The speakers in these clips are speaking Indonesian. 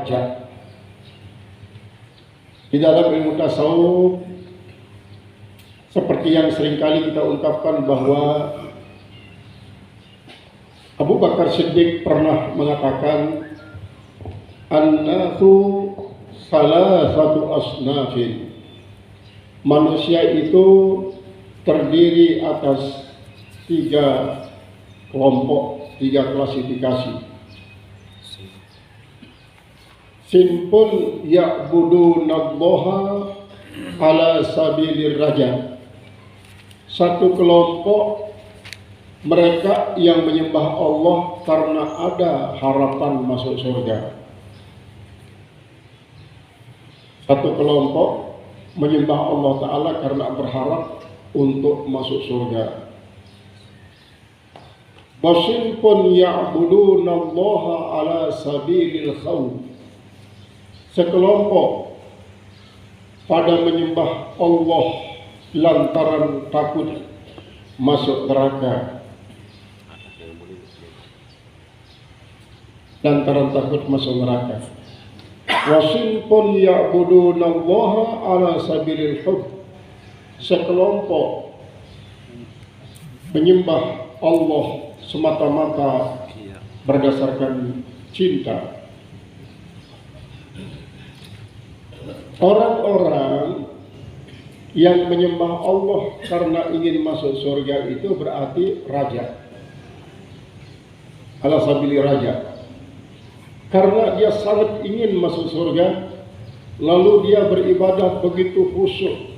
raja. Di dalam ilmu tasawuf, seperti yang seringkali kita ungkapkan bahwa Abu Bakar Siddiq pernah mengatakan, an-nasu salasatu asnafin. Manusia itu terdiri atas 3 kelompok, 3 klasifikasi. Sinfun ya'budunallaha ala sabilir raja. Satu kelompok mereka yang menyembah Allah karena ada harapan masuk surga. Satu kelompok menyembah Allah Ta'ala karena berharap untuk masuk surga. Wasinfun ya'budunallaha ala sabilil khawf. Sekelompok pada menyembah Allah lantaran takut masuk neraka. Lantaran takut masuk neraka. Wasinfun ya'budunallaha ala sabilil hubb. Sekelompok menyembah Allah semata-mata berdasarkan cinta. Orang-orang yang menyembah Allah karena ingin masuk surga itu berarti raja. Ala sabili raja. Karena dia sangat ingin masuk surga, lalu dia beribadah begitu khusyuk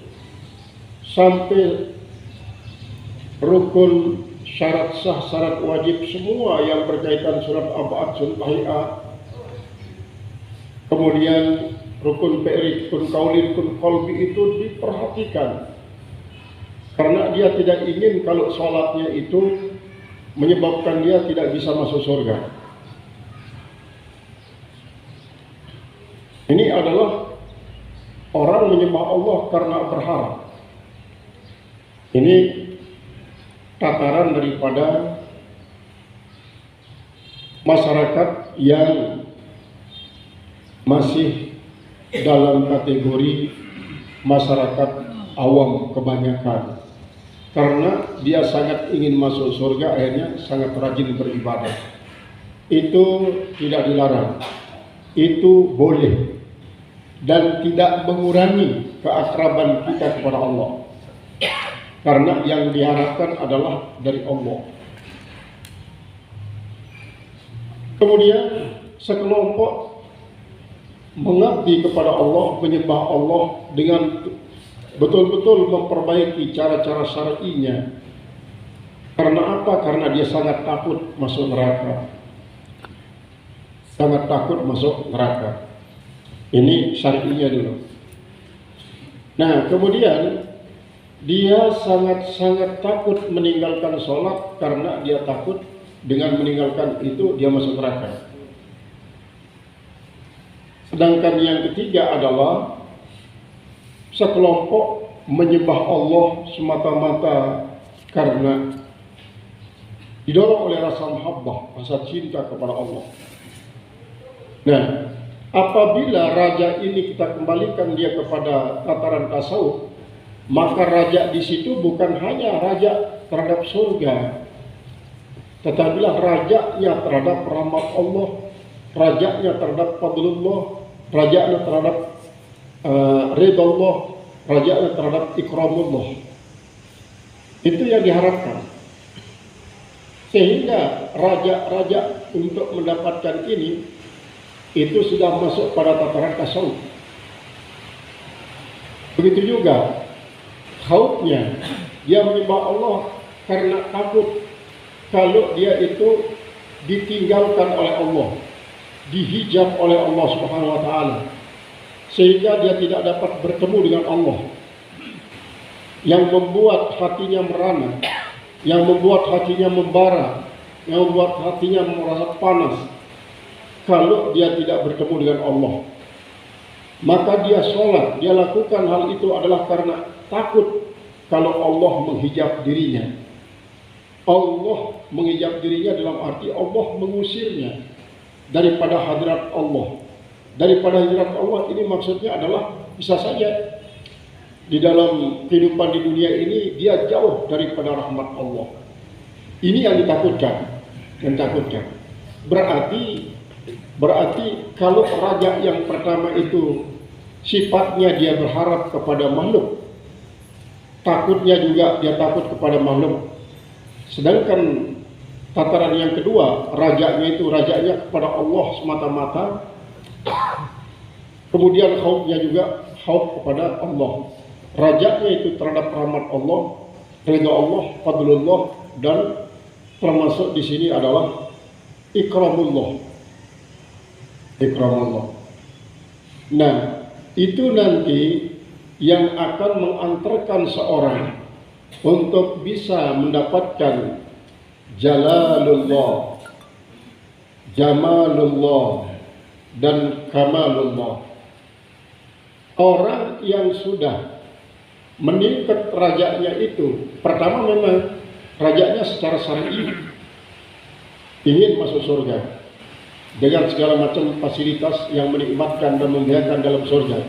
sampai rukun, syarat sah, syarat wajib semua yang berkaitan surat Ab'ad, surat Hay'ah, kemudian rukun fi'li, rukun qauli, rukun qalbi itu diperhatikan. Karena dia tidak ingin kalau sholatnya itu menyebabkan dia tidak bisa masuk surga. Ini adalah orang menyembah Allah karena berharap. Ini tataran daripada masyarakat yang masih dalam kategori masyarakat awam kebanyakan. Karena dia sangat ingin masuk surga, akhirnya sangat rajin beribadah. Itu tidak dilarang, itu boleh dan tidak mengurangi keakraban kita kepada Allah. Karena yang diharapkan adalah dari Allah. Kemudian sekelompok mengabdi kepada Allah, menyembah Allah dengan betul-betul memperbaiki cara-cara syar'inya. Karena apa? Karena dia sangat takut masuk neraka. Sangat takut masuk neraka. Ini syar'inya dulu. Nah, kemudian dia sangat-sangat takut meninggalkan sholat karena dia takut dengan meninggalkan itu dia masuk neraka. Sedangkan yang ketiga adalah sekelompok menyembah Allah semata-mata karena didorong oleh rasa mahabbah, rasa cinta kepada Allah. Nah, apabila raja ini kita kembalikan dia kepada tataran tasawuf, maka raja di situ bukan hanya raja terhadap surga, tetapilah rajanya terhadap rahmat Allah, rajanya terhadap fadlullah, rajanya terhadap ridha Allah, rajanya terhadap ikramullah. Itu yang diharapkan. Sehingga raja-raja untuk mendapatkan ini itu sudah masuk pada tataran tasawuf. Begitu juga khaufnya, dia menyembah Allah karena takut kalau dia itu ditinggalkan oleh Allah, dihijab oleh Allah Subhanahu wa taala, sehingga dia tidak dapat bertemu dengan Allah, yang membuat hatinya merana, yang membuat hatinya membara, yang membuat hatinya merasa panas kalau dia tidak bertemu dengan Allah. Maka dia sholat, dia lakukan hal itu adalah karena takut kalau Allah menghijab dirinya. Allah menghijab dirinya dalam arti Allah mengusirnya daripada hadirat Allah. daripada hadirat Allah. Ini maksudnya adalah bisa saja di dalam kehidupan di dunia ini dia jauh daripada rahmat Allah. Ini yang ditakutkan. Berarti kalau raja yang pertama itu sifatnya dia berharap kepada makhluk, takutnya juga dia takut kepada makhluk. Sedangkan tataran yang kedua, rajanya kepada Allah semata-mata. Kemudian khaufnya juga khauf kepada Allah. Rajanya itu terhadap rahmat Allah, ridha Allah, fadlullah, dan termasuk di sini adalah ikramullah. Nah, itu nanti yang akan mengantarkan seorang untuk bisa mendapatkan jalalullah, jamalullah, dan kamalullah. Orang yang sudah meningkat rajanya itu, pertama memang rajanya secara syar'i ingin masuk surga dengan segala macam fasilitas yang menikmatkan dan membahagiakan dalam surga.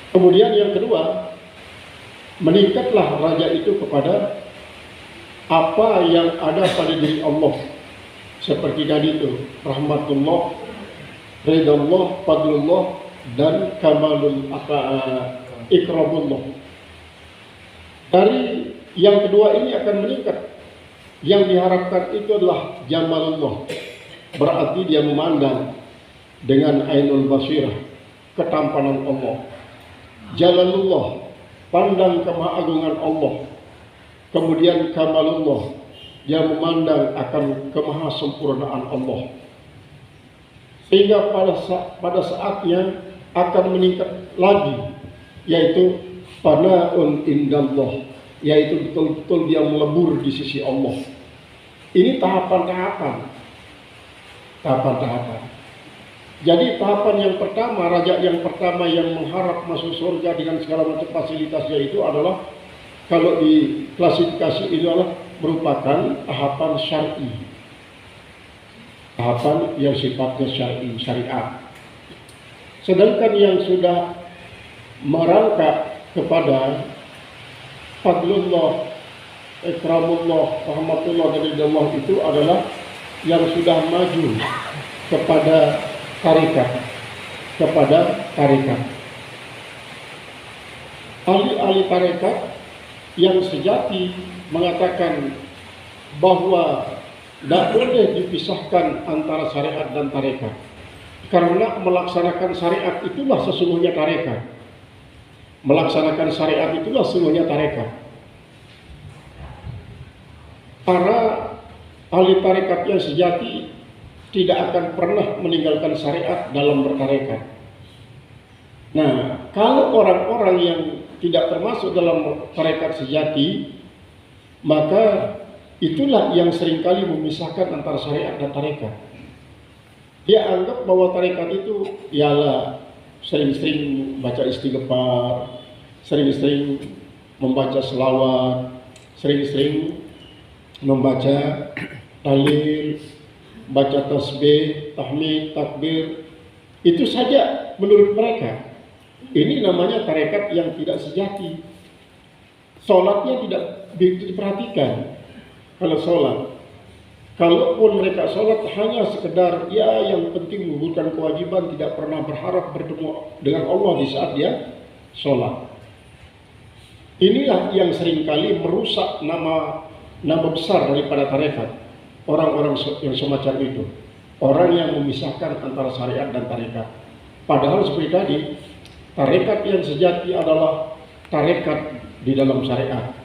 Kemudian yang kedua, meningkatlah raja itu kepada apa yang ada pada diri Allah, seperti tadi itu rahmatullah, ridallah, fadlullah, dan kamalul ikramullah. Dari yang kedua ini akan meningkat. Yang diharapkan itu adalah jamalullah, berarti dia memandang dengan ainul basirah, ketampanan Allah. Jalalullah, pandang kemahagungan Allah. Kemudian kamalullah, dia memandang akan kemahasempurnaan Allah. Sehingga pada saatnya akan meningkat lagi, yaitu fanaun indallah, yaitu betul-betul dia melebur di sisi Allah. Ini tahapan-tahapan. Jadi tahapan yang pertama, raja yang pertama yang mengharap masuk surga dengan segala macam fasilitasnya itu adalah, kalau di klasifikasi itu adalah merupakan tahapan syar'i. Tahapan yang sifatnya syariat. Sedangkan yang sudah merangkak kepada fadlullah, ikramullah, rahmatullah, dan ridallah itu adalah yang sudah maju kepada tarekat. Ahli-ahli tarekat yang sejati mengatakan bahwa tidak boleh dipisahkan antara syariat dan tarekat, karena melaksanakan syariat itulah sesungguhnya tarekat. Melaksanakan syariat itulah sesungguhnya tarekat. Para ahli tarekat yang sejati tidak akan pernah meninggalkan syariat dalam bertarekat. Nah, kalau orang-orang yang tidak termasuk dalam tarekat sejati, maka itulah yang seringkali memisahkan antara syariat dan tarekat. Dia anggap bahwa tarekat itu ialah sering-sering baca istighfar, sering-sering membaca selawat, sering-sering membaca tahlil, baca tasbih, tahmid, takbir. Itu saja menurut mereka. Ini namanya tarekat yang tidak sejati. Sholatnya tidak diperhatikan. Kalau sholat, kalaupun mereka sholat hanya sekedar yang penting menggugurkan kewajiban, tidak pernah berharap bertemu dengan Allah di saat dia sholat. Inilah yang seringkali merusak nama besar daripada tarekat. Orang-orang yang semacam itu, orang yang memisahkan antara syariat dan tarekat. Padahal seperti tadi, tarekat yang sejati adalah tarekat di dalam syariat.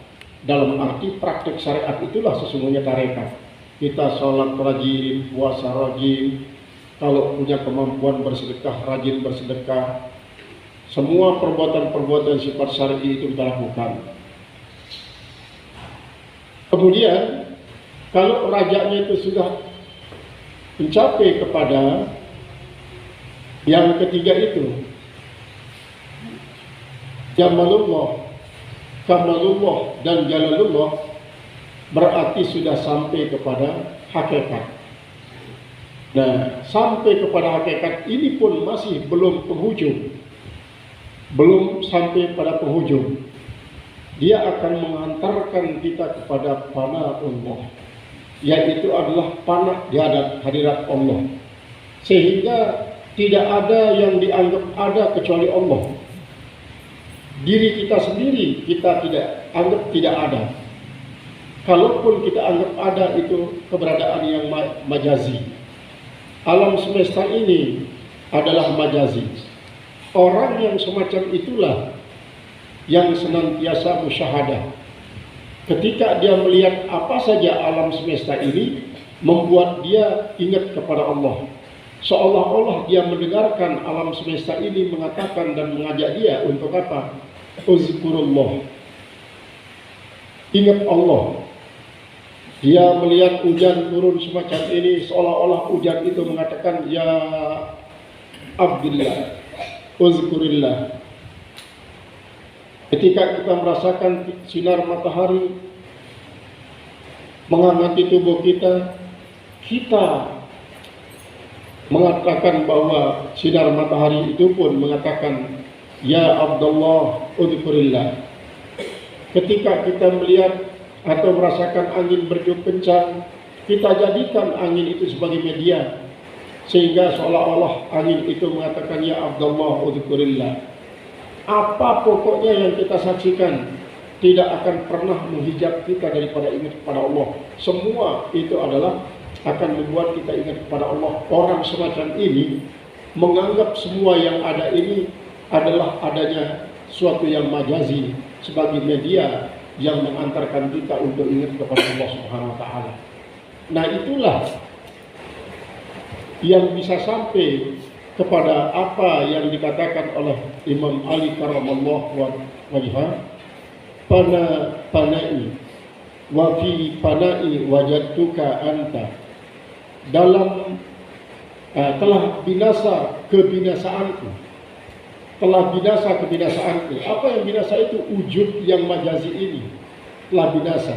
Dalam arti praktik syariat itulah sesungguhnya tarekat. Kita sholat rajin, puasa rajin, kalau punya kemampuan bersedekah, rajin bersedekah. Semua perbuatan-perbuatan sifat syar'i itu kita lakukan. Kemudian, kalau rajanya itu sudah mencapai kepada yang ketiga itu, jamalullah, kamalullah, dan jalalullah, berarti sudah sampai kepada hakikat. Nah, sampai kepada hakikat ini pun masih belum penghujung, belum sampai pada penghujung. Dia akan mengantarkan kita kepada fana Allah, yaitu adalah fana di hadirat Allah, sehingga tidak ada yang dianggap ada kecuali Allah. Diri kita sendiri kita tidak anggap tidak ada. Kalaupun kita anggap ada, itu keberadaan yang majazi. Alam semesta ini adalah majazi. Orang yang semacam itulah yang senantiasa musyahadah. Ketika dia melihat apa saja alam semesta ini, membuat dia ingat kepada Allah. Seolah-olah dia mendengarkan alam semesta ini mengatakan dan mengajak dia untuk apa? Uzkurullah. Ingat Allah. Dia melihat hujan turun semacam ini, seolah-olah hujan itu mengatakan, ya Abdillah, uzkurillah. Ketika kita merasakan sinar matahari menghangat tubuh kita, kita mengatakan bahwa sinar matahari itu pun mengatakan, ya Abdullah, uzkurillah. Ketika kita melihat atau merasakan angin bertiup kencang, kita jadikan angin itu sebagai media, sehingga seolah-olah angin itu mengatakan, ya Abdullah, uzkurillah. Apa pokoknya yang kita saksikan tidak akan pernah menghijab kita daripada ingat kepada Allah. Semua itu adalah akan membuat kita ingat kepada Allah. Orang semacam ini menganggap semua yang ada ini adalah adanya suatu yang majazi sebagai media yang mengantarkan kita untuk ingat kepada Allah Subhanahu wa taala. Nah, itulah yang bisa sampai kepada apa yang dikatakan oleh Imam Ali karamallahu wajhah, panai wa fi panai wajadtuka anta. Dalam telah binasa kebinasaanku. Telah binasa kebinasaanku. Apa yang binasa itu? Wujud yang majazi ini telah binasa.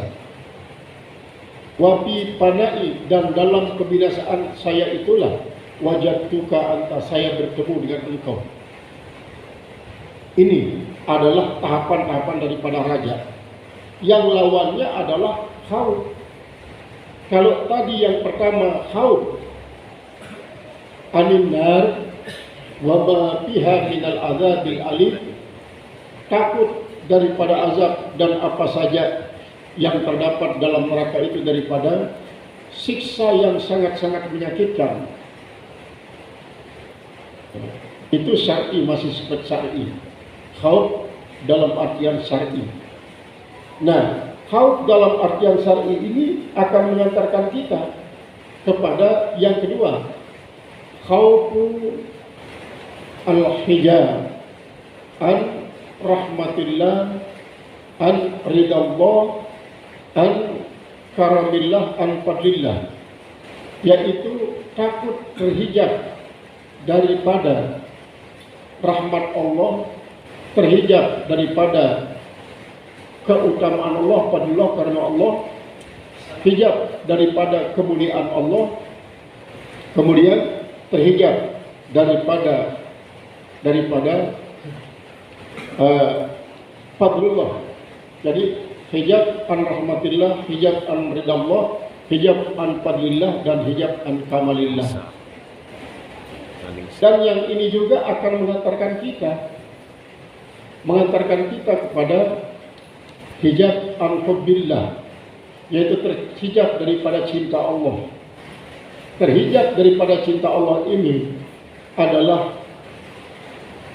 Wafi panai, dan dalam kebinasaan saya itulah wajadtuka anta, saya bertemu dengan engkau. Ini adalah tahapan-tahapan daripada raja. Yang lawannya adalah khauf. Kalau tadi yang pertama khauf anin nar wa ma fiha minal azabil alim, takut daripada azab dan apa saja yang terdapat dalam neraka itu daripada siksa yang sangat-sangat menyakitkan. Itu syar'i, masih sifat syar'i. Khauf dalam artian syar'i. Nah, khauf dalam artian syar'i ini akan mengantarkan kita kepada yang kedua, khaufu al-hijab an rahmatillah, an ridallah, an karamillah, an fadlillah, yaitu takut terhijab daripada rahmat Allah, terhijab daripada keutamaan Allah, fadlillah, karena Allah, hijab daripada kemuliaan Allah, kemudian terhijab daripada fadlullah. Jadi hijab an rahmatillah, hijab an ridallah, hijab an fadlillah, dan hijab an kamalillah. Dan yang ini juga akan mengantarkan kita kepada hijab an hubbillah, yaitu terhijab daripada cinta Allah. Terhijab daripada cinta Allah ini adalah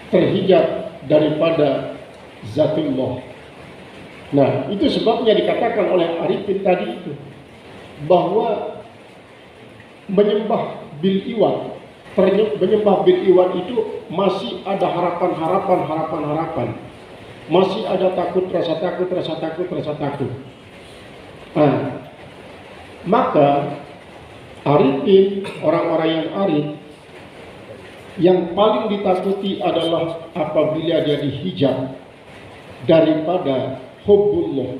terhijab daripada zatullah. Nah, itu sebabnya dikatakan oleh Arifin tadi itu, bahwa menyembah bil iwan, menyembah bil iwan itu masih ada harapan, masih ada rasa takut. Nah, maka Arifin, orang-orang yang arif, yang paling ditakuti adalah apabila dia dihijab daripada hubbullah,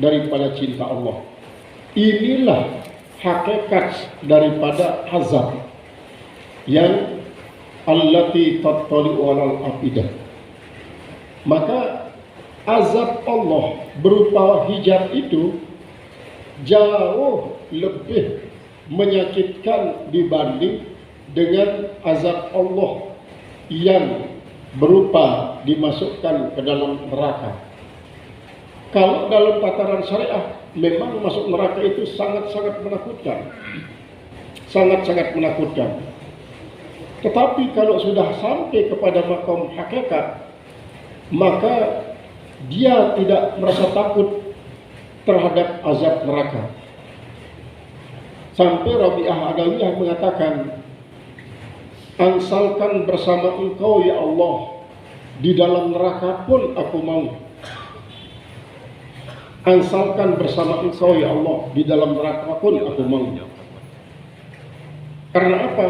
daripada cinta Allah. Inilah hakikat daripada azab. yang allati tattali'u 'alal afidah. Maka azab Allah berupa hijab itu jauh lebih menyakitkan dibanding dengan azab Allah yang berupa dimasukkan ke dalam neraka. Kalau dalam tataran syariah memang masuk neraka itu sangat-sangat menakutkan. Sangat-sangat menakutkan. Tetapi kalau sudah sampai kepada maqam hakikat, maka dia tidak merasa takut terhadap azab neraka. Sampai Rabi'ah Adawiyah mengatakan, angsalkan bersama engkau ya Allah, di dalam neraka pun aku mau. Angsalkan bersama engkau ya Allah, di dalam neraka pun aku mau. Karena apa?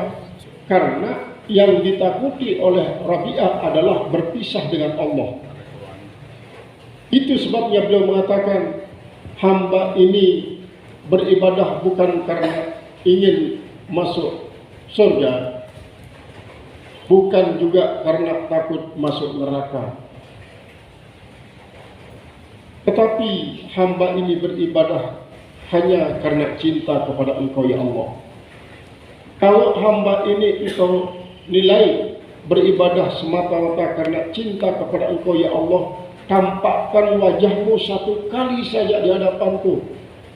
Karena yang ditakuti oleh Rabi'ah adalah berpisah dengan Allah. Itu sebabnya beliau mengatakan, hamba ini beribadah bukan karena ingin masuk surga, bukan juga karena takut masuk neraka. Tetapi hamba ini beribadah hanya karena cinta kepada engkau ya Allah. Kalau hamba ini engkau nilai beribadah semata-mata karena cinta kepada engkau ya Allah, tampakkan wajahmu satu kali saja di hadapanku.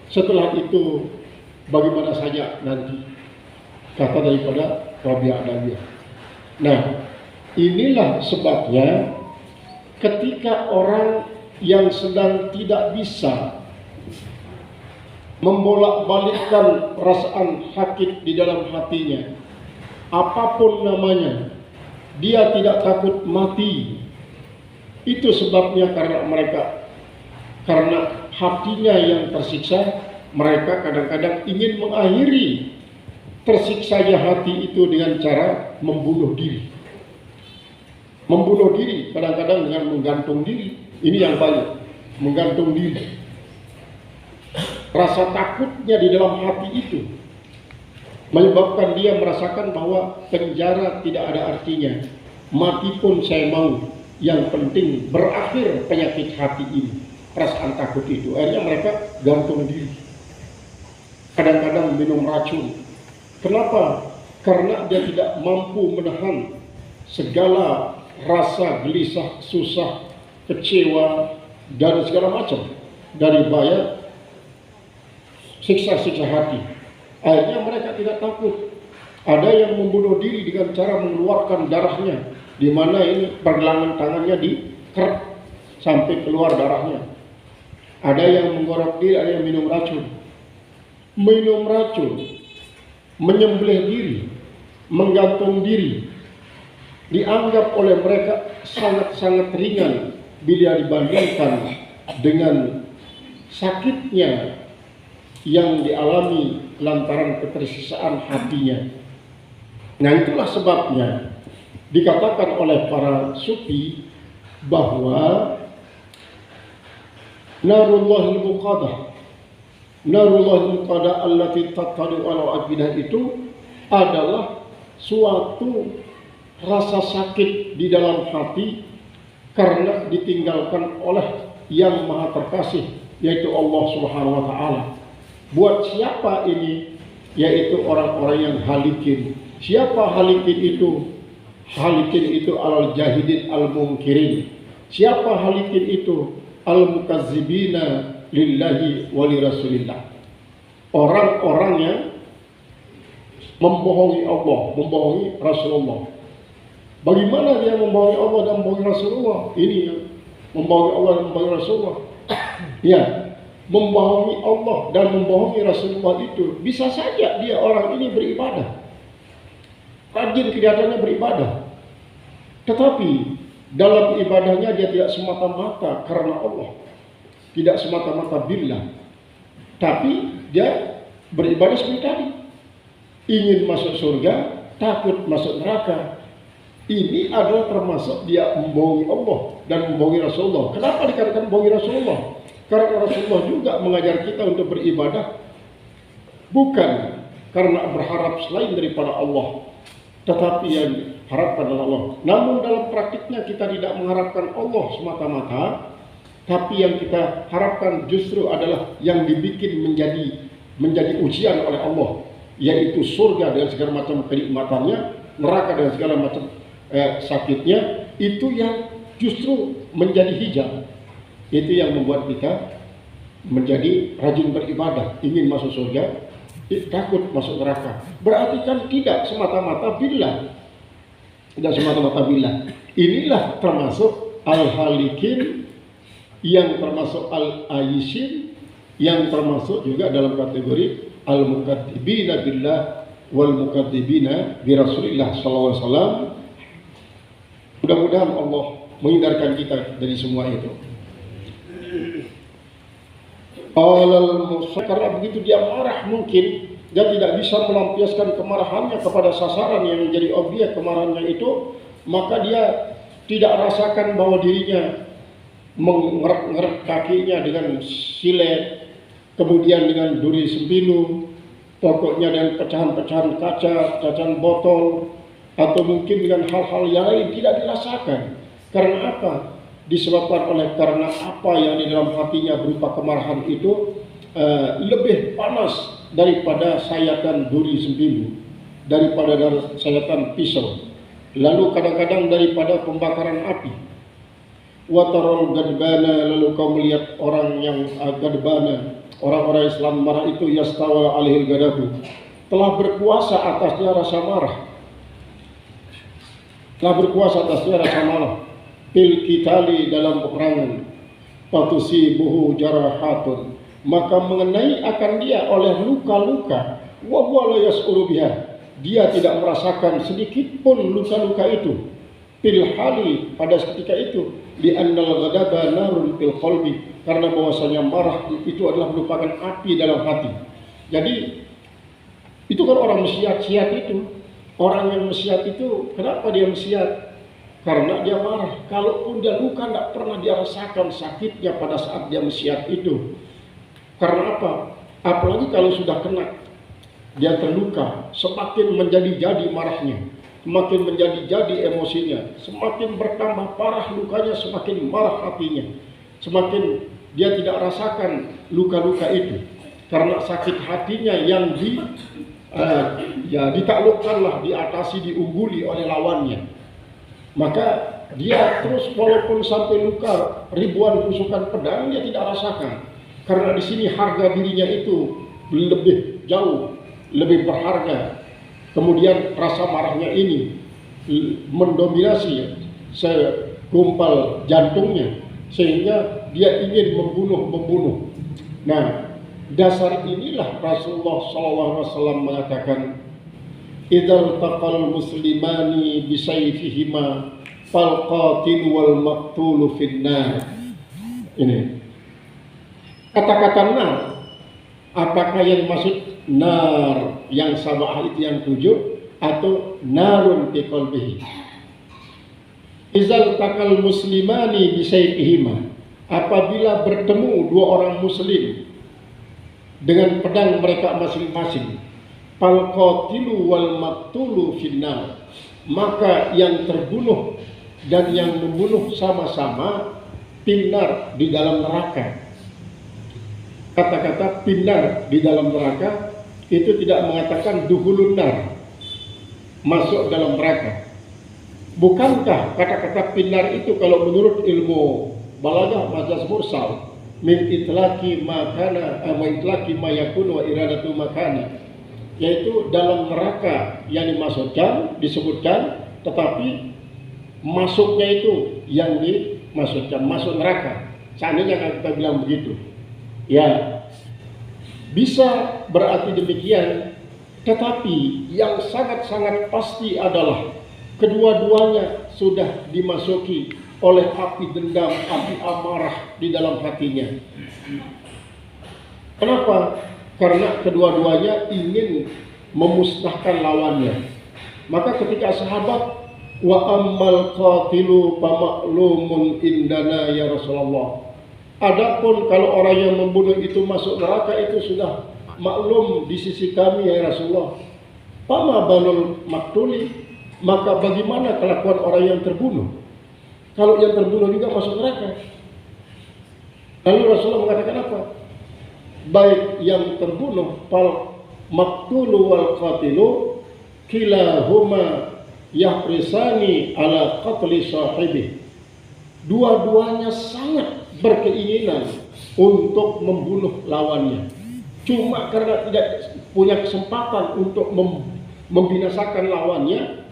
Setelah itu bagaimana saja nanti, kata daripada Rabi'ah Adawiyah. Nah, inilah sebabnya ketika orang yang sedang tidak bisa membolak-balikkan perasaan sakit di dalam hatinya, apapun namanya, dia tidak takut mati. Itu sebabnya karena hatinya yang tersiksa, mereka kadang-kadang ingin mengakhiri tersiksanya hati itu dengan cara membunuh diri. Membunuh diri kadang-kadang dengan menggantung diri. Ini yang banyak, menggantung diri. Rasa takutnya di dalam hati itu menyebabkan dia merasakan bahwa penjara tidak ada artinya. Mati pun saya mau, yang penting berakhir penyakit hati ini. Perasaan takut itu, akhirnya mereka gantung diri. Kadang-kadang minum racun. Kenapa? Karena dia tidak mampu menahan segala rasa gelisah, susah, kecewa, dan segala macam dari bahaya siksa-siksa hati. Akhirnya mereka tidak takut. Ada yang membunuh diri dengan cara mengeluarkan darahnya, di mana ini pergelangan tangannya dikerap sampai keluar darahnya. Ada yang menggorok diri, ada yang minum racun. Minum racun, menyembelih diri, menggantung diri, dianggap oleh mereka sangat-sangat ringan bila dibandingkan dengan sakitnya yang dialami lantaran ketersisaan hatinya. Nah, itulah sebabnya dikatakan oleh para sufi bahwa narullahil muqadah allati tattali'u 'ala afidah itu adalah suatu rasa sakit di dalam hati karena ditinggalkan oleh yang maha terkasih, yaitu Allah Subhanahu wa ta'ala. Buat siapa ini? Yaitu orang-orang yang halikin. Siapa halikin itu? Halikin itu alal jahidin al-munkirin. Siapa halikin itu? Al-mukazzibina lillahi wali rasulillah. Orang-orang yang membohongi Allah, membohongi Rasulullah. Bagaimana dia membohongi Allah dan membohongi Rasulullah? Ini yang membohongi Allah dan membohongi Rasulullah. Ya, membohongi Allah dan membohongi Rasulullah itu bisa saja dia orang ini beribadah, rajin kelihatannya beribadah, tetapi dalam ibadahnya dia tidak semata-mata karena Allah, tidak semata-mata billah, tapi dia beribadah seperti tadi, ingin masuk surga, takut masuk neraka. Ini adalah termasuk dia membohongi Allah dan membohongi Rasulullah. Kenapa dikatakan membohongi Rasulullah? Karena Rasulullah juga mengajar kita untuk beribadah bukan karena berharap selain daripada Allah, tetapi yang harapkan adalah Allah. Namun dalam praktiknya kita tidak mengharapkan Allah semata-mata, tapi yang kita harapkan justru adalah yang dibikin menjadi ujian oleh Allah, yaitu surga dengan segala macam kenikmatannya, neraka dengan segala macam sakitnya, itu yang justru menjadi hijab. Itu yang membuat kita menjadi rajin beribadah, ingin masuk surga, takut masuk neraka. Berarti kan tidak semata-mata billah. Tidak semata-mata billah. Inilah termasuk al-halikin, yang termasuk al-ayisin, yang termasuk juga dalam kategori al-mukadzibina billah wal mukadzibina bi Rasulillah sallallahu alaihi wasallam. Mudah-mudahan Allah menghindarkan kita dari semua itu. Karena begitu dia marah, mungkin dia tidak bisa melampiaskan kemarahannya kepada sasaran yang menjadi objek kemarahannya itu, maka dia tidak rasakan bahwa dirinya mengerek kakinya dengan silet, kemudian dengan duri sempilu, pokoknya dengan pecahan-pecahan kaca, pecahan botol, atau mungkin dengan hal-hal yang lain tidak dirasakan. Karena apa? Disebabkan karena apa yang di dalam hatinya berupa kemarahan itu lebih panas daripada sayatan duri sempilu, daripada sayatan pisau, lalu kadang-kadang daripada pembakaran api. Watarul gadbana, lalu kau melihat orang yang gadbana, orang-orang Islam marah itu, yastawa alihil gadabu, telah berkuasa atasnya rasa marah, telah berkuasa atasnya rasa marah. Fil kitali, dalam peperangan, fatusibuhu jarahatun, maka mengenai akan dia oleh luka-luka, wa huwa la yas'uru biha, dia tidak merasakan sedikit pun luka-luka itu. Fil hali, pada ketika itu, li annal ghadaba narun fil qalbi, karena bahwasanya marah itu adalah merupakan api dalam hati. Jadi itu kan orang mesiat-siat itu. Orang yang mesiat itu, kenapa dia mesiat? Karena dia marah. Kalaupun dia luka, tidak pernah dia rasakan sakitnya pada saat dia mesiat itu. Karena apa? Apalagi kalau sudah kena, dia terluka, semakin menjadi-jadi marahnya, semakin menjadi-jadi emosinya, semakin bertambah parah lukanya, semakin marah hatinya, semakin dia tidak rasakan luka-luka itu. Karena sakit hatinya yang ditaklukkanlah, diatasi, diungguli oleh lawannya. Maka dia terus walaupun sampai luka ribuan tusukan pedang, dia tidak rasakan. Karena di sini harga dirinya itu lebih jauh, lebih berharga. Kemudian rasa marahnya ini mendominasi segumpal jantungnya, sehingga dia ingin membunuh. Nah, dasar inilah Rasulullah SAW mengatakan, idzal taqal muslimani bisayfihima fal qatil wal maqtul finnar. Ini kata-kata nar, apakah yang maksud nar yang sabah itu yang 7 atau narun fi qalbihi? Idzal taqal muslimani bisayfihima, apabila bertemu dua orang muslim dengan pedang mereka masing-masing, fal qatilu wal maqtulu finnar, maka yang terbunuh dan yang membunuh sama-sama finnar, di dalam neraka. Kata-kata finnar, di dalam neraka, itu tidak mengatakan duhulun nar, masuk dalam neraka. Bukankah kata-kata finnar itu kalau menurut ilmu balaghah majaz mursal min itlaqi ma kana wa itlaqi ma yakun wa iradatu makani, yaitu dalam neraka yang dimaksudkan, disebutkan, tetapi masuknya itu yang dimaksudkan, masuk neraka. Seandainya kita bilang begitu, ya bisa berarti demikian. Tetapi yang sangat-sangat pasti adalah kedua-duanya sudah dimasuki oleh api dendam, api amarah di dalam hatinya. Kenapa? Karena kedua-duanya ingin memusnahkan lawannya. Maka ketika sahabat, wa ammal qatilu famaklumun indana ya Rasulullah, adapun kalau orang yang membunuh itu masuk neraka, itu sudah maklum di sisi kami ya Rasulullah. Fama balul maktuli, maka bagaimana kelakuan orang yang terbunuh? Kalau yang terbunuh juga masuk neraka. Lalu Rasulullah mengatakan apa? Baik yang terbunuh, fal maqtulu wal qatilu kilahuma yahrisani ala qatli sahibi. Dua-duanya sangat berkeinginan untuk membunuh lawannya. Cuma karena tidak punya kesempatan untuk membinasakan lawannya,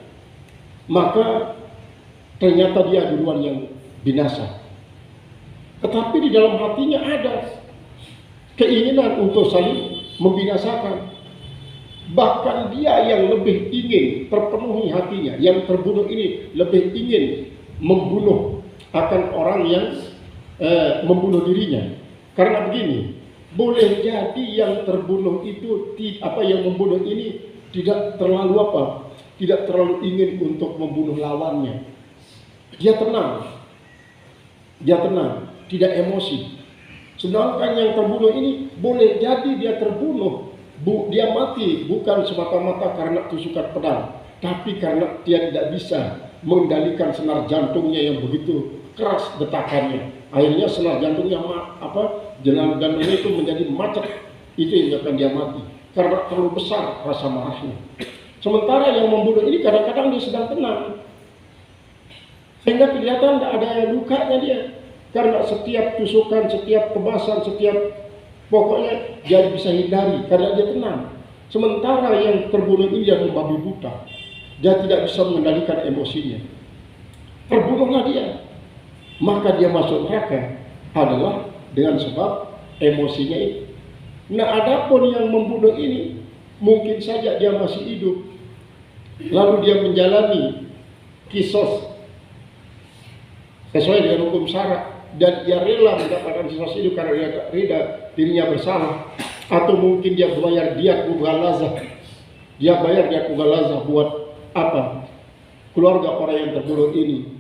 maka ternyata dia duluan yang binasa. Tetapi di dalam hatinya ada keinginan untuk saling membinasakan. Bahkan dia yang lebih ingin terpenuhi hatinya, yang terbunuh ini lebih ingin membunuh akan orang yang membunuh dirinya. Karena begini, boleh jadi yang terbunuh itu yang membunuh ini tidak terlalu tidak terlalu ingin untuk membunuh lawannya. Dia tenang, tidak emosi. Sedangkan yang terbunuh ini boleh jadi dia terbunuh, dia mati bukan semata-mata karena tusukan pedang, tapi karena dia tidak bisa mengendalikan senar jantungnya yang begitu keras detakannya. Akhirnya senar jantungnya jantungnya itu menjadi macet. Itu yang akan dia mati karena terlalu besar rasa marahnya. Sementara yang membunuh ini kadang-kadang dia sedang tenang, sehingga kelihatan tidak ada lukanya dia. Karena setiap tusukan, setiap tebasan, pokoknya dia bisa hindari karena dia tenang. Sementara yang terbunuh ini dia membabi buta. Dia tidak bisa mengendalikan emosinya. Terbunuhlah dia. Maka dia masuk neraka adalah dengan sebab emosinya itu. Nah, adapun yang membunuh ini mungkin saja dia masih hidup. Lalu dia menjalani kisos sesuai dengan hukum syara, dan dia rela mendapatkan kisos itu karena dia rela dirinya bersalah, atau mungkin dia bayar diat mughalazah. Dia bayar diat mughalazah buat apa? Keluarga orang yang terbunuh ini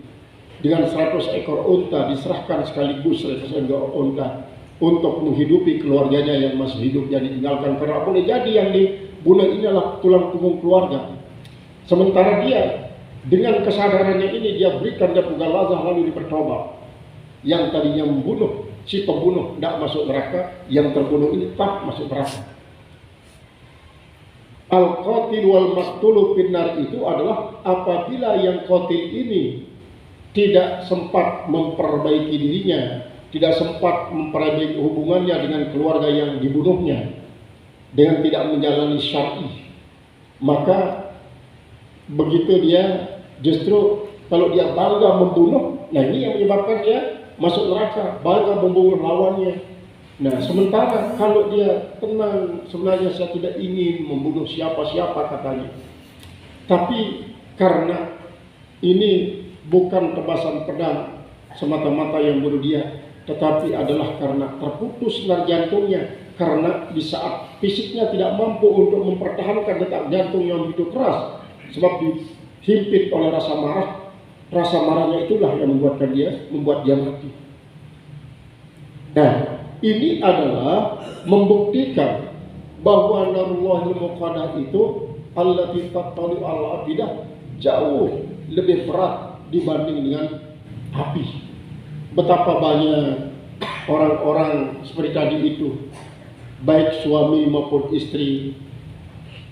dengan 100 ekor unta diserahkan sekaligus 100 ekor unta untuk menghidupi keluarganya yang masih hidup, jadi tinggalkan. Karena boleh jadi yang dibunuh ini adalah tulang punggung keluarga. Sementara dia dengan kesadarannya ini dia berikan dia mughalazah lalu dipertobat. Yang tadinya membunuh, si pembunuh tidak masuk neraka, yang terbunuh ini tak masuk neraka. Al-qatil wal maqtulu finnar itu adalah apabila yang qatil ini tidak sempat memperbaiki dirinya, tidak sempat memperbaiki hubungannya dengan keluarga yang dibunuhnya, dengan tidak menjalani syar'i, maka begitu dia justru kalau dia bangga membunuh, nah ini yang menyebabkan dia masuk neraka, bangga membunuh lawannya. Nah, sementara kalau dia tenang, sebenarnya saya tidak ingin membunuh siapa-siapa katanya. Tapi karena ini bukan tebasan pedang semata-mata yang bunuh dia, tetapi adalah karena terputus senar jantungnya, karena di saat fisiknya tidak mampu untuk mempertahankan detak jantung yang begitu keras, sebab dihimpit oleh rasa marah. Rasa marahnya itulah yang membuat dia mati. Nah, ini adalah membuktikan bahwa narullahil muqaddah itu allati tattali al-afidah jauh lebih berat dibanding dengan api. Betapa banyak orang-orang seperti tadi itu, baik suami maupun istri,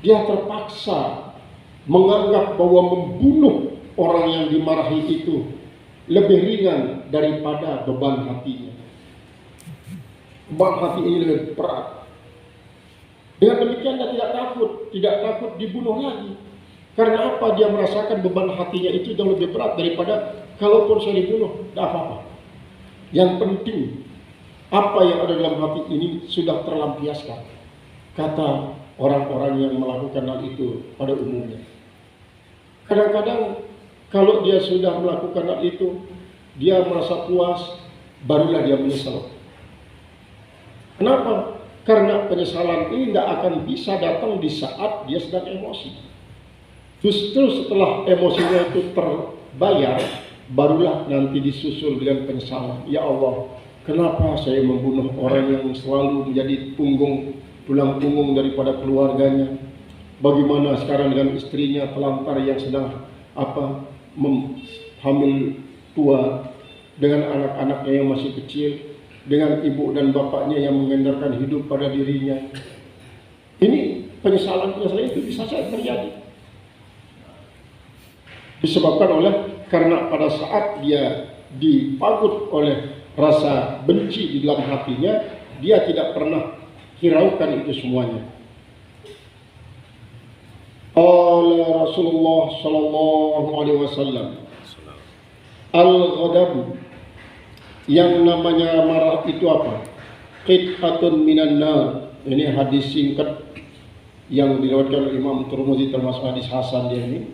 dia terpaksa menganggap bahwa membunuh orang yang dimarahi itu lebih ringan daripada beban hatinya. Beban hati ini lebih berat. Dengan demikian dia tidak takut dibunuh lagi. Karena apa? Dia merasakan beban hatinya itu jauh lebih berat daripada kalaupun saya dibunuh, tidak apa-apa. Yang penting apa yang ada dalam hati ini sudah terlampiaskan, kata orang-orang yang melakukan hal itu pada umumnya. Kadang-kadang kalau dia sudah melakukan hal itu, dia merasa puas, barulah dia menyesal. Kenapa? Karena penyesalan ini tidak akan bisa datang di saat dia sedang emosi. Justru setelah emosinya itu terbayar, barulah nanti disusul dengan penyesalan. Ya Allah, kenapa saya membunuh orang yang selalu menjadi tulang punggung daripada keluarganya? Bagaimana sekarang dengan istrinya telantar yang sedang hamil tua, dengan anak-anaknya yang masih kecil, dengan ibu dan bapaknya yang mengendalikan hidup pada dirinya. Ini penyesalan itu bisa saja terjadi. Disebabkan karena pada saat dia dipagut oleh rasa benci di dalam hatinya, dia tidak pernah hiraukan itu semuanya. Qala Rasulullah sallallahu alaihi wasallam, al-ghadab, yang namanya marah itu apa? Qit'atun minan nar. Ini hadis singkat yang diriwayatkan oleh Imam Tirmidzi, termasuk hadis hasan dia ini,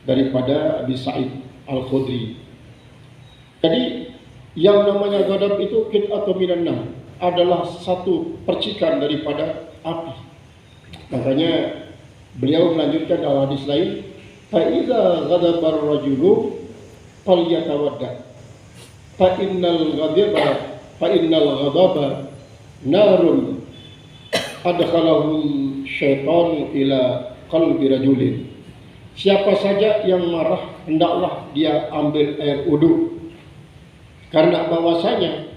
daripada Abi Sa'id Al-Khudri. Jadi yang namanya ghadab itu qit'atun minan nar, adalah satu percikan daripada api. Makanya beliau melanjutkan dalam hadis lain, fa idza ghadaba ar-rajulu falyatawadda fa innal ghadaba narun adkhalahu syaitan ila qalbi rajulin. Siapa saja yang marah, hendaklah dia ambil air wudu, karena bahwasanya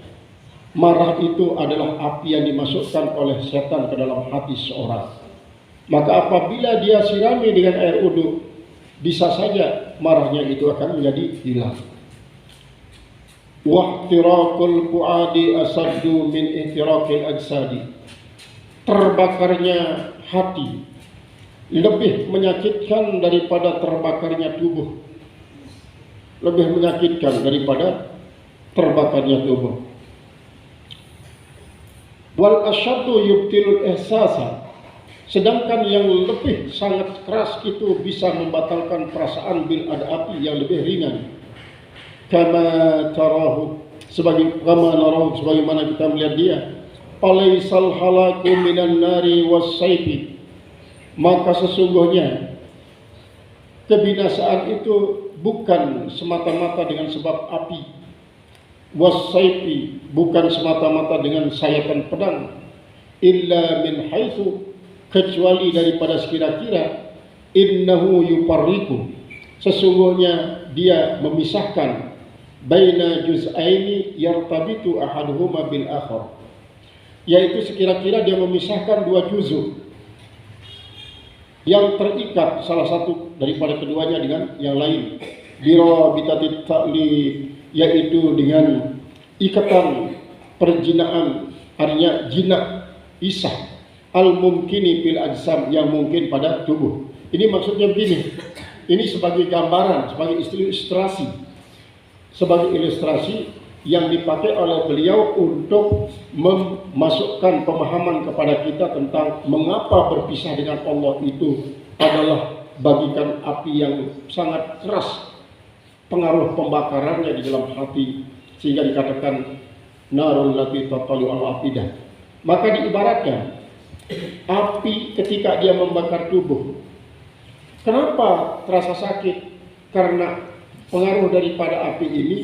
marah itu adalah api yang dimasukkan oleh setan ke dalam hati seorang. Maka apabila dia sirami dengan air wudu, bisa saja marahnya itu akan menjadi hilang. Wahtiraqul fuadi asaddu min ihtiraqil ajsadi. Terbakarnya hati lebih menyakitkan daripada terbakarnya tubuh. Lebih menyakitkan daripada terbakarnya tubuh. Wal asyaddu yubtilul ihsasa. Sedangkan yang lebih sangat keras itu bisa membatalkan perasaan bil ada api yang lebih ringan. Kama tarahu, sebagaimana kita melihat dia. Alaisal halaku minan nari was saifi. Maka sesungguhnya kebinasaan itu bukan semata-mata dengan sebab api. Was saifi, bukan semata-mata dengan sayapan pedang. Illa min haitsu, kecuali daripada sekira-kira, innahu yufarriqu, sesungguhnya dia memisahkan, baina juz'aini yartabitu ahaduhuma bil akhar, yaitu sekira-kira dia memisahkan dua juzuk yang terikat salah satu daripada keduanya dengan yang lain. Birabitatit ta'li, yaitu dengan ikatan perjinaan, artinya jinak isah, al-mumkini fil ajsam, yang mungkin pada tubuh. Ini maksudnya begini. Ini sebagai gambaran, sebagai ilustrasi yang dipakai oleh beliau untuk memasukkan pemahaman kepada kita tentang mengapa berpisah dengan Allah itu adalah bagikan api yang sangat keras pengaruh pembakarannya di dalam hati, sehingga dikatakan narul lati tatalu al-afidah. Maka diibaratkan api ketika dia membakar tubuh. Kenapa terasa sakit? Karena pengaruh daripada api ini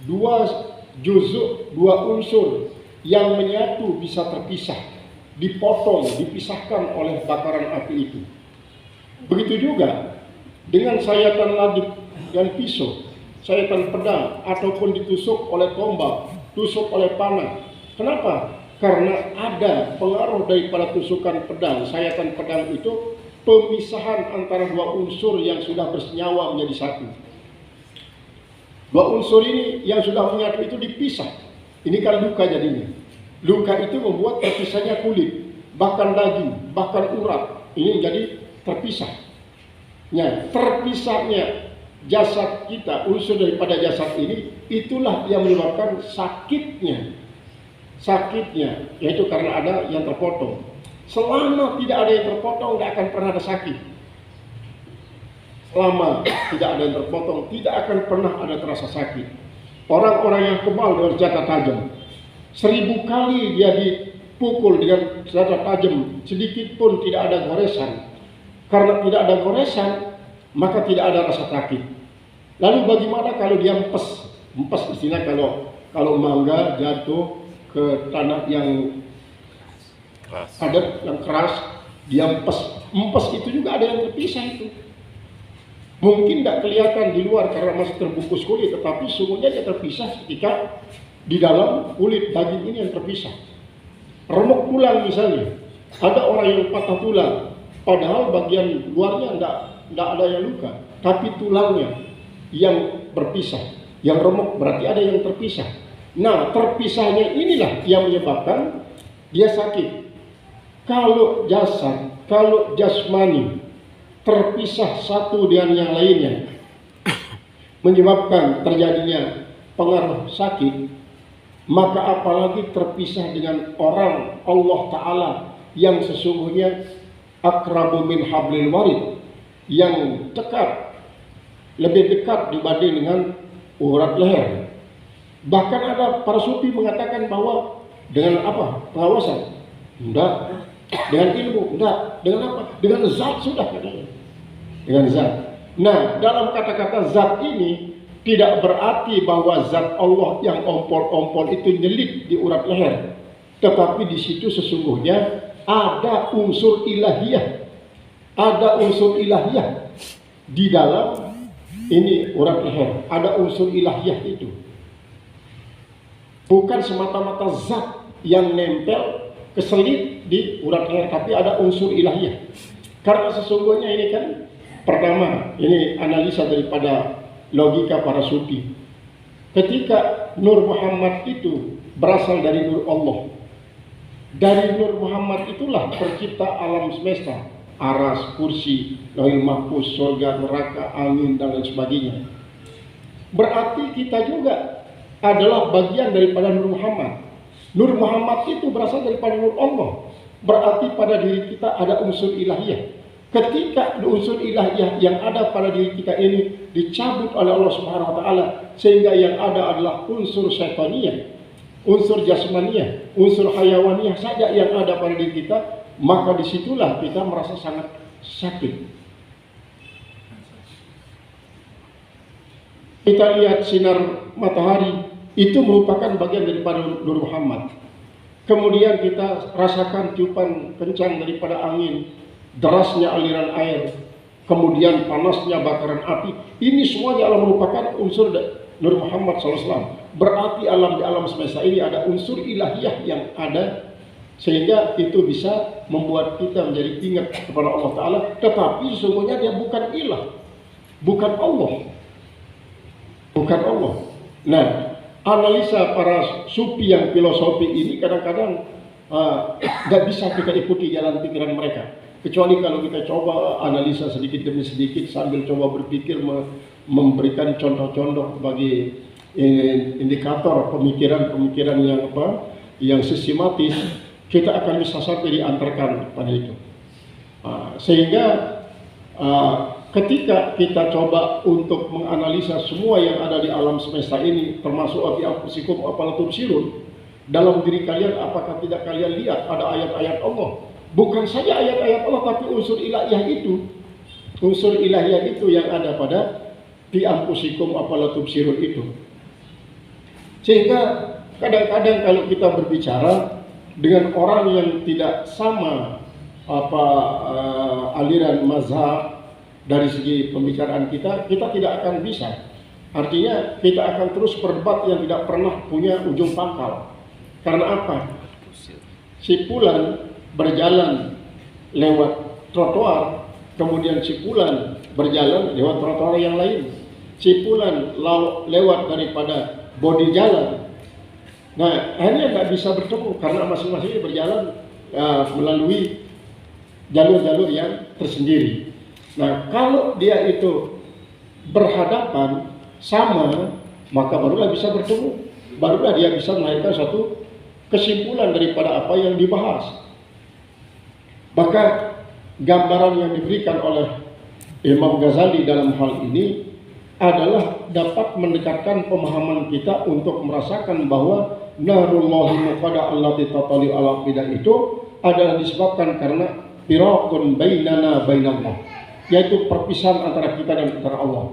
dua juzuk, dua unsur yang menyatu bisa terpisah, dipotong, dipisahkan oleh bakaran api itu. Begitu juga dengan sayatan ladik dan pisau, sayatan pedang, ataupun ditusuk oleh tombak, tusuk oleh panah. Kenapa? Karena ada pengaruh daripada tusukan pedang, sayatan pedang itu, pemisahan antara dua unsur yang sudah bersenyawa menjadi satu. Dua unsur ini yang sudah menyatu itu dipisah. Ini kan luka jadinya. Luka itu membuat terpisahnya kulit, bahkan daging, bahkan urat. Ini menjadi terpisah. Ya, terpisahnya jasad kita, unsur daripada jasad ini, itulah yang menyebabkan sakitnya, yaitu karena ada yang terpotong. Selama tidak ada yang terpotong, tidak akan pernah ada sakit. Selama tidak ada yang terpotong, tidak akan pernah ada terasa sakit. Orang-orang yang kebal dengan senjata tajam, 1000 kali dia dipukul dengan senjata tajam, sedikit pun tidak ada goresan. Karena tidak ada goresan, maka tidak ada rasa sakit. Lalu bagaimana kalau dia empes istilah, kalau mangga jatuh ke tanah yang padat, yang keras, dia empes itu juga ada yang terpisah itu. Mungkin tidak kelihatan di luar karena masih terbungkus kulit, tetapi sungguhnya dia terpisah ketika di dalam kulit daging ini yang terpisah. Remuk tulang misalnya, ada orang yang patah tulang, padahal bagian luarnya tidak ada yang luka, tapi tulangnya yang berpisah, yang remuk, berarti ada yang terpisah. Nah, terpisahnya inilah yang menyebabkan dia sakit. Kalau jasad, kalau jasmani terpisah satu dengan yang lainnya, menyebabkan terjadinya pengaruh sakit, maka apalagi terpisah dengan orang Allah Ta'ala yang sesungguhnya akrabu min hablil warid, yang dekat, lebih dekat dibanding dengan urat leher. Bahkan ada para sufi mengatakan bahwa dengan apa? Pengawasan? Enggak. Dengan ilmu? Enggak. Dengan apa? Dengan zat sudah katanya. Dengan zat. Nah, dalam kata-kata zat ini tidak berarti bahwa zat Allah yang ompol-ompol itu nyelit di urat leher, tetapi di situ sesungguhnya ada unsur ilahiyah, ada unsur ilahiyah di dalam ini urat leher, ada unsur ilahiyah itu, bukan semata-mata zat yang nempel keselip di urat leher, tapi ada unsur ilahiyah. Karena sesungguhnya ini kan pertama, ini analisa daripada logika para sufi. Ketika Nur Muhammad itu berasal dari Nur Allah, dari Nur Muhammad itulah tercipta alam semesta, aras, kursi, lauhul mahfuz, surga, neraka, angin dan lain sebagainya. Berarti kita juga adalah bagian daripada Nur Muhammad. Nur Muhammad itu berasal daripada Nur Allah. Berarti pada diri kita ada unsur ilahiyah. Ketika unsur ilahiyah yang ada pada diri kita ini dicabut oleh Allah Subhanahu wa taala, sehingga yang ada adalah unsur syaitaniyah, unsur jasmaniyah, unsur hayawaniyah saja yang ada pada diri kita, maka disitulah kita merasa sangat sakit. Kita lihat sinar matahari itu merupakan bagian daripada Nur Muhammad. Kemudian kita rasakan tiupan kencang daripada angin, derasnya aliran air, kemudian panasnya bakaran api. Ini semuanya adalah merupakan unsur Nur Muhammad SAW. Berarti di alam semesta ini ada unsur ilahiyah yang ada, sehingga itu bisa membuat kita menjadi ingat kepada Allah Ta'ala. Tetapi sesungguhnya dia bukan ilah, bukan Allah, bukan Allah. Nah, analisa para sufi yang filosofi ini kadang-kadang gak bisa kita ikuti jalan pikiran mereka, kecuali kalau kita coba analisa sedikit demi sedikit sambil coba berpikir, memberikan contoh-contoh bagi indikator pemikiran-pemikiran yang sistematis, kita akan bisa sampai diantarkan pada itu. Sehingga ketika kita coba untuk menganalisa semua yang ada di alam semesta ini, termasuk abi anfusikum afala tubsirun, dalam diri kalian apakah tidak kalian lihat ada ayat-ayat Allah? Bukan saja ayat-ayat Allah, tapi unsur ilahiyah itu yang ada pada bi anfusikum afala tubsirun itu. Sehingga kadang-kadang kalau kita berbicara dengan orang yang tidak sama aliran mazhab, dari segi pembicaraan kita tidak akan bisa. Artinya kita akan terus berdebat yang tidak pernah punya ujung pangkal. Karena apa? Si fulan berjalan lewat trotoar, kemudian si fulan berjalan lewat trotoar yang lain. Si fulan lewat daripada bodi jalan. Nah, akhirnya nggak bisa bertemu karena masing-masing berjalan melalui jalur-jalur yang tersendiri. Nah, kalau dia itu berhadapan sama, maka barulah bisa bertemu, barulah dia bisa melahirkan suatu kesimpulan daripada apa yang dibahas. Maka gambaran yang diberikan oleh Imam Ghazali dalam hal ini adalah dapat mendekatkan pemahaman kita untuk merasakan bahwa narullahi muqada allati tatali ala afidah itu adalah disebabkan karena firaqun bainana bainallah, yaitu perpisahan antara kita dan antara Allah.